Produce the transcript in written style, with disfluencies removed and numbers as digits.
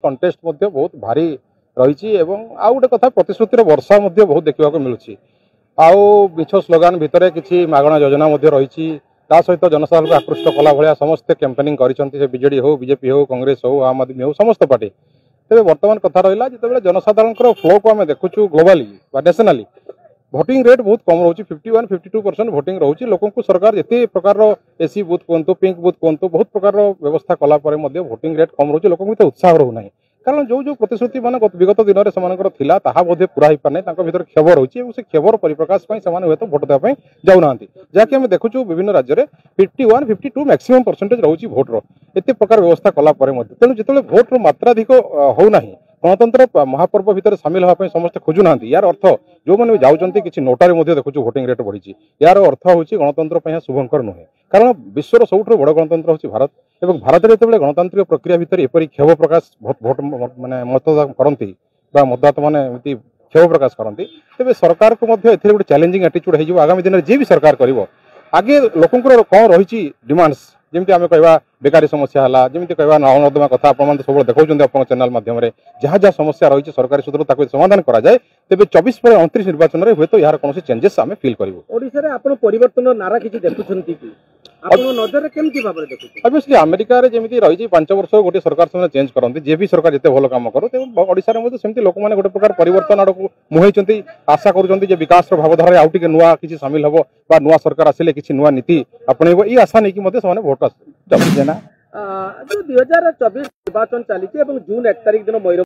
contest बहुत भारी रही आउ गोटे कथा प्रतिश्रुतिर वर्षा बहुत देखा मिलूँ आउ मिछ स्लोगान भितर किसी मागणा योजना रही सहित जनसाधारण को आकृष्ट कला भाया समस्ते कैंपेनिंग कर बीजेडी हो बीजेपी हो कांग्रेस हो आम आदमी हो समस्त पार्टी तेज बर्तमान कथा रहा जो जनसाधारण फ्लो को आम देखु ग्लोबाली नेशनली भोटिंग रेट बहुत कम रोचे 51-52% भोटिंग रोचे लोक सरकार जिते प्रकार एसी बूथ कहतु पिंक बूथ कहतु बहुत प्रकार व्यवस्था कलापर भोटिंग रेट कम रोचे लोक उत्साह रोना कारण जो प्रतिश्रुति मान विगत दिन में से बोधे पूरा हो पारे भर क्षोभ रोचे से क्षोभर परिप्रकाश हूँ भोट देवाई जाऊना जहाँकि आम देखु विभिन्न राज्य में 51-52 मैक्सिमम परसेंटेज रोचे भोटर एत प्रकार व्यवस्था कलापर तेणु जो भोटर मात्राधिक होना गणतंत्र महापर्व भितर सामिल होगापी समस्ते खोजुना यार अर्थ जो मैंने जाऊँच कि नोटार देखु भोटिंग रेट बढ़ी यार अर्थ हूँ गणतंत्र शुभंकर नुहे कारण विश्वर सबुठ बड़ गणतंत्र हूँ भारत और भारत में जो गणतांत्रिक प्रक्रिया भितर एपरी क्षोभ प्रकाश भोट माने मतदान करती मतदाता मैंने क्षोभ प्रकाश करती तेज सरकार को गोटे चैलेंजिंग एटीट्यूड हो आगामी दिन में जी भी सरकार कर आगे लोकंर कौन रही डिमांड्स जमी आम कह बेकारी समस्या है जमी कह नर्दमा कथा आप सब देखते आप चैनल मध्यम जहाँ जहाँ समस्या रही सरकारी सूत्र समाधान कराए तेज 24 पर 29 निर्वाचन में हूँ यार कौन चेंजेस आम फिल करूँ नारा किसी देखुंत ऑब्वियसली अमेरिका जमी रही 5 वर्ष गोटे सरकार से चेंज करते जी भी सरकार जिते भल कम करूँ ओडिशा में सेमती लोक मैंने गोटे प्रकार परिवर्तन आड़ को मुहैंती आशा करुँच विकास भावधारा आउ टे नुआ किसी सामिल हम नुआ सरकार आसिले किसी नुआ नीति आपणब ये आशा नहीं कि भोट जो 2024 निर्वाचन चली जून 1 तारिख दिन